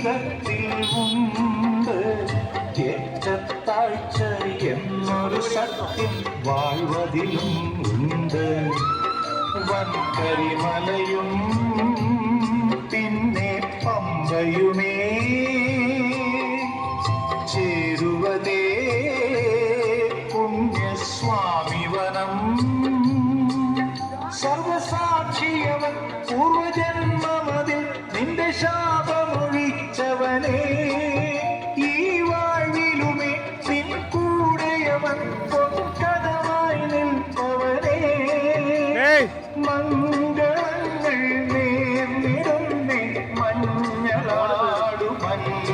ജീവിതത്തിൽ ഉണ്ട് ഏറ്റത്താഴ്ച എന്നൊരു സത്യം വാഴ്വതിലും ഉണ്ട്. വൻകരിമലയും പിന്നെ പമ്പയുമേ ചേരുവതേ പുണ്യസ്വാമിവനം. സർവസാക്ഷിയവൻ പൂർവജന്മമതിൽ നിന്റെ ശാപമൊഴിച്ചവനേ, ഈ വാഴ്വിലുമേ നിൻ കൂടെയവൻ പൊൻകഥമായി നിൽപ്പവനേ. മംഗളങ്ങൾ നേർന്നിടുന്നേ മഞ്ഞളാടു മഞ്ഞ